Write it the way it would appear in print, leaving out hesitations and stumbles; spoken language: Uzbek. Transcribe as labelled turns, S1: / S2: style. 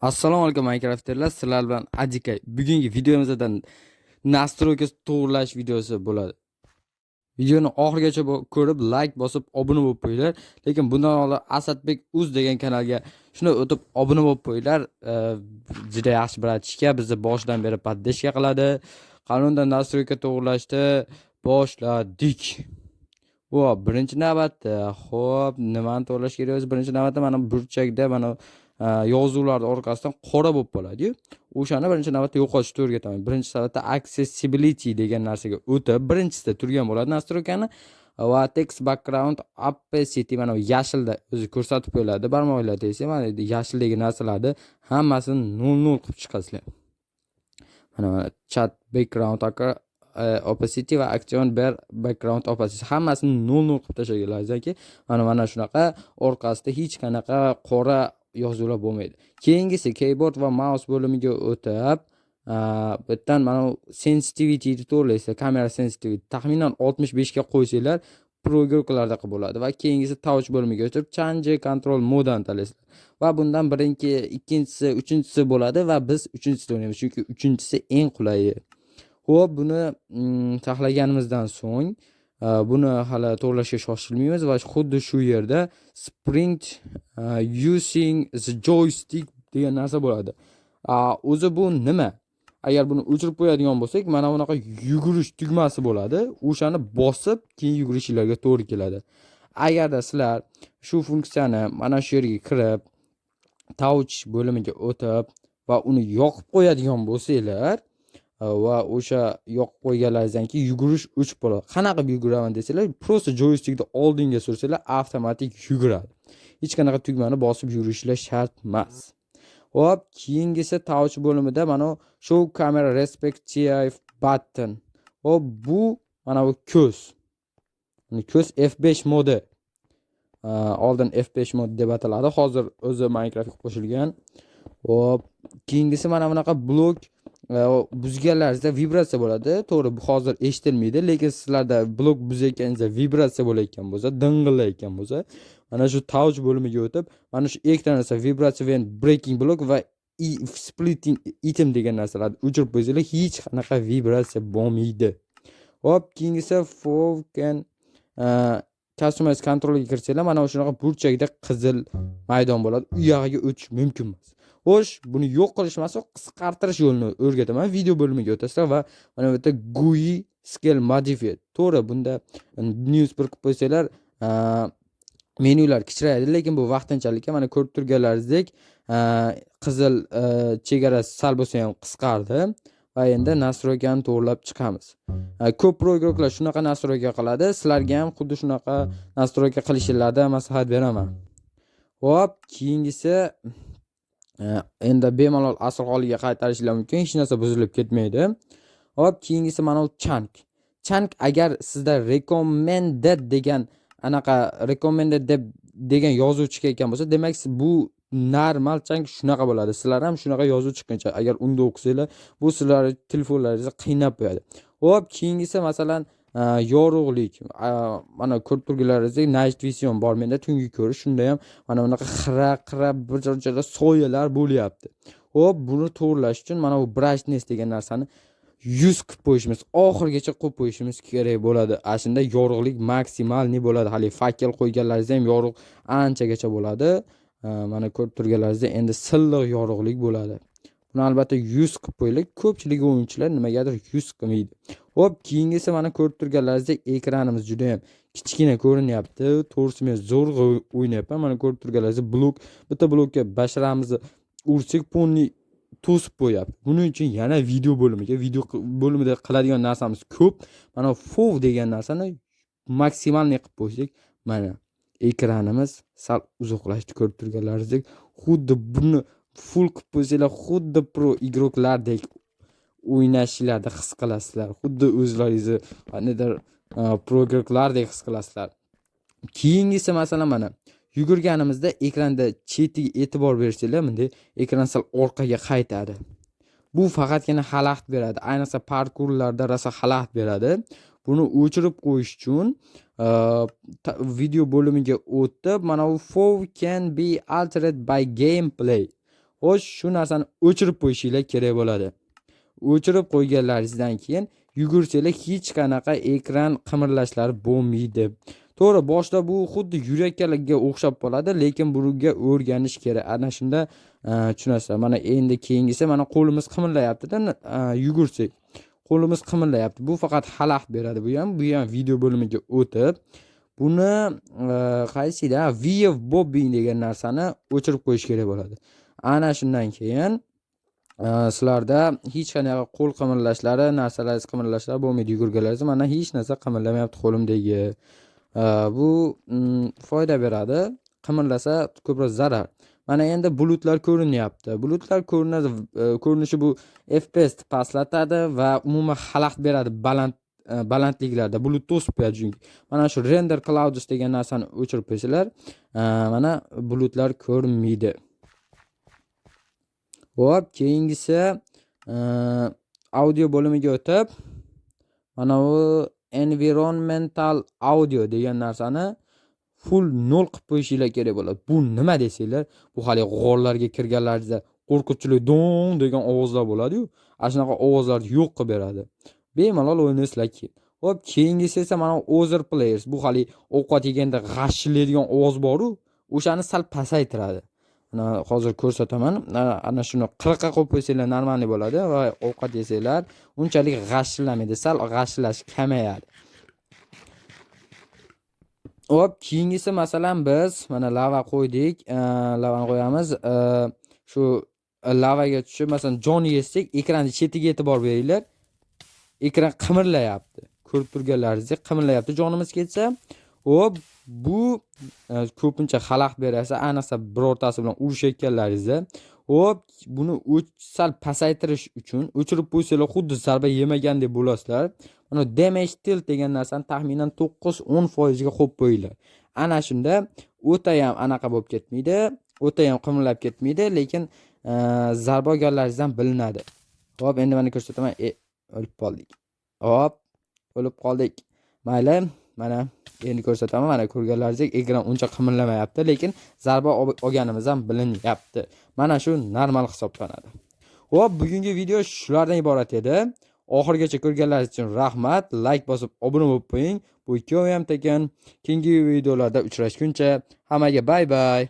S1: Assalomu alaykum Minecraft'erlar, sizlar bilan Ajikay. Bugungi videomizda nastroyka to'g'irlash videosi bo'ladi. Videoni oxirigacha ko'rib, like bosib, obuna bo'lib qo'yinglar. Lekin bundan oldin Asadbek Uz degan kanalga shuni o'tib obuna bo'lib qo'yinglar. Juda yaxshi bratishga bizni boshidan beri poddeshka qiladi. Qanundan nastroyka to'g'irlashni boshladik. Birinchi navbatda, xo'p, nimani to'g'irlash kerak? Birinchi navbatda mana burchakda mana yozuvlarning orqasidan qora bo'lib qoladi-yu. O'shani birinchi navbatda yo'qotishni o'rgataman. Birinchi navbatda accessibility degan narsaga o'tib, birinchisida turgan bo'ladi nastroykani va text background opacity mana bu yashilda o'zi ko'rsatib qo'yiladi. Barmoqlar tegsa, mana yashildagi narsalarni hammasini 0 qilib chiqasizlar. Mana chat background opacity va action background opacity hammasini 0 qilib tashlaganlaringizki, mana shunaqa orqasida hech qanaqa qora yozuvlar bo'lmaydi. Keyingisi keyboard va mouse bo'limiga o'tib, bu yerdan mana sensitivity ni to'g'rilaysiz, kamera sensitivity taxminan 65 ga qo'ysanglar programmalarda qilib bo'ladi va keyingisi touch bo'limiga o'tib change control modani tanlaysizlar. Va bundan birinchi, ikkinchisi, uchinchisi bo'ladi va biz uchinchisida o'ynaymiz, chunki uchinchisi eng qulayi. Xo'p, buni taxlaganimizdan so'ng buni hali to'g'rilashga shoshilmaymiz va xuddi shu yerda sprint using the joystick degan narsa bo'ladi. O'zi bu nima? Agar buni o'chirib qo'yadigan bo'lsak, mana bunaqa yugurish tugmasi bo'ladi. O'shani bosib, keyin yugurishinglarga to'g'ri keladi. Agarda sizlar shu funksiyani mana shu yerga kirib, touch bo'limiga o'tib va uni yoqib qo'yadigan bo'lsanglar, va o'sha yoqib qo'yganlaringizdan keyin yugurish o'chib qoladi. Qanaqa yuguraman desanglar, prosta joystickni oldinga sursanglar, avtomatik yuguradi. Hech qanaqa tugmani bosib yurishlar shart emas. Hop, keyingisi touch bo'limida mana show camera respective button. Hop, bu mana bu ko'z. Ko'z F5 modi. Oldin F5 mod deb ataladi. Hozir o'zi Minecraftga qo'shilgan. Hop, keyingisi mana bunaqa blok buzganlaringizda vibratsiya bo'ladi. To'g'ri, bu hozir eshitilmaydi, lekin sizlarda blok buzayotganingizda vibratsiya bo'layotgan bo'lsa, ding'illayotgan bo'lsa, mana shu touch bo'limiga o'tib, mana shu ekran esa vibratsiya va breaking block va splitting item degan narsalarni o'chirib qo'ysanglar, hech qanaqa vibratsiya bo'lmaydi. Hop, keyingisi can customize controlga kirsanglar, mana shunaqa burchakda qizil maydon bo'ladi. U yog'iga o'tish mumkin emas. Xo'sh, buni yo'q qilish emas, qisqartirish yo'lini o'rgataman. Video bo'limiga o'tasizlar va mana bu yerda GUI scale modify. To'g'ri, bunda news bir qilib qo'ysanglar, menyular kichrayadi, lekin bu vaqtinchalik. Mana ko'rib turganlaringizdek, qizil chegarasi sal bo'lsa ham qisqardi va endi nastroykani to'g'rilab chiqamiz. Ko'p programmalar shunaqa nastroyka qiladi. Sizlarga ham xuddi shunaqa nastroyka qilishingizda maslahat beraman. Hop, keyingisi endi bemalol asl holiga qaytarishlar mumkin, hech narsa buzilib ketmaydi. Hop, keyingisi mana bu chunk. Chunk agar sizda recommended degan degan yozuv chiqayotgan bo'lsa, demak bu normal chunk shunaqa bo'ladi. Sizlar ham shunaqa yozuv chiqqancha agar unda o'qisanglar, bu sizlar telefonlaringizni qiynab qo'yadi. Hop, keyingisi masalan yorug'lik. Mana ko'rib turganlaringizdek night vision bor menda, tungi ko'rish. Shunda ham mana bunaqa xira bir joyda soyalar bo'lyapti. Hop, buni to'g'rilash uchun mana bu brightness degan narsani 100 qilib qo'yishimiz, oxirgacha qo'yib qo'yishimiz kerak bo'ladi. Shunda yorug'lik maksimal ne bo'ladi. Hali fakel qo'yganlaringizda ham yorug' anchagacha bo'ladi. Mana ko'rib turganlaringizda endi silliq yorug'lik bo'ladi. Buni albatta 100 qilib qo'yinglar. Ko'pchilik o'yinchilar nimagadir 100 qilmaydi. Hop, keyingisi mana ko'rib turganlaringizdek ekranimiz juda ham kichkina ko'rinyapti. To'g'risi men zo'rg'a o'ynayapman. Mana ko'rib turganlaringizdek bitta blokka basharamizni ursak ponni to'sib qo'yapti. Buning uchun yana video bo'limida qiladigan narsamiz ko'p. Mana FOV degan narsani maksimalni qilib qo'ysak, mana ekranimiz sal uzoqlashdi. Ko'rib turganlaringizdek, xuddi buni full qilib qo'ysanglar, xuddi pro igroklardek o'ynashinglarni his qilasizlar. Xuddi o'zlaringizni qandaydir programmalardek his qilasizlar. Keyingisi masalan mana yugurganimizda ekranda chetiga e'tibor bersanglar, bunday ekran sal orqaga qaytadi. Bu faqatgina xalaqit beradi. Ayniqsa parkurlarda rosa xalaqit beradi. Buni o'chirib qo'yish uchun video bo'limiga o'tib, mana bu FOV can be altered by gameplay. Xo'sh, shu narsani o'chirib qo'yishinglar kerak bo'ladi. O'chirib qo'yganlaringizdan keyin yugursanglar hech qanaqa ekran qimirlashlari bo'lmaydi. To'g'ri, boshda bu xuddi yurakkaga o'xshab qoladi, lekin bunga o'rganish kerak. Ana shunda tushunasizlar. Mana endi keyingisi mana qo'limiz qimirlayapti-da, yugursak. Qo'limiz qimirlayapti. Bu faqat xalaqit beradi bu ham video bo'limiga o'tib, buni qaysida VF bobbing degan narsani o'chirib qo'yish kerak bo'ladi. Ana shundan keyin sizlarda hech qanaqa qo'l qimirlashlari, narsalaringiz qimirlashlari bo'lmaydi yugurganlaringiz. Mana hech narsa qimirlamayapti qo'limdagi. Bu foyda beradi. Qimirlasa ko'proq zarar. Mana endi bulutlar ko'rinyapti. Bulutlar ko'rinadi, ko'rinishi bu FPS pastlatadi va umuman xalaqit beradi balandliklarda. Bulut to'sib qo'yadi chunki. Mana shu render clouds degan narsani o'chirib qo'ysanglar, mana bulutlar ko'rinmaydi. Hop, keyingisi audio bo'limiga o'tib, mana bu environmental audio degan narsani full 0 qilib qo'yishinglar kerak bo'ladi. Bu nima desanglar, bu hali g'orlarga kirganlaringizda qo'rquvchilik dong degan ovozlar bo'ladi-yu, ana shunaqa ovozlarni yo'q qilib beradi. Bemalol o'ynaysizlar keyin. Hop, keyingisi esa mana other players. Bu hali ovqat yeganda g'ashillaydigan ovoz bor-u, o'shani sal pasaytiradi. Mana hozir ko'rsataman. Ana shuni 40 ga qo'yib qo'ysanglar normalniy bo'ladi va ovqat yesanglar unchalik g'ashillamaydi, sal g'ashillash kamayadi. Hop, keyingisi masalan biz mana lava qo'ydik. Lavani qo'yamiz. Shu lavaga tushib masalan jon yesak, ekranning chetiga e'tibor beringlar. Ekran qimirlayapti. Ko'rib turganlaringizdek qimirlayapti. Jonimiz ketsa, hop, bu ko'pincha xalaqit berasa, ayniqsa birortasi bilan urushayotganlaringizda, hop, buni sal pasaytirish uchun o'chirib qo'ysanglar, xuddi zarba yemagandek bo'lasizlar. Mana damage tilt degan narsani taxminan 9-10% ga qo'yib qo'yinglar. Ana shunda o'ta ham anaqa bo'lib ketmaydi, o'ta ham qimirlab ketmaydi, lekin zarba olganlaringizdan bilinadi. Hop, endi mana ko'rsataman. O'lib qoldik. Hop, o'lib qoldik. Mayli, mana endi ko'rsataman. Mana ko'rganlaringizdek ekran uncha qimirlamayapti, lekin zarba olganimiz ham bilinyapti. Mana shu normal hisoblanadi. Hop, bugungi video shulardan iborat edi. Oxirgacha ko'rganlaringiz uchun rahmat. Like bosib, obuna bo'lib qo'ying. Bu ikkovi ham tekin. Keyingi videolarda uchrashguncha hammaga bay bay.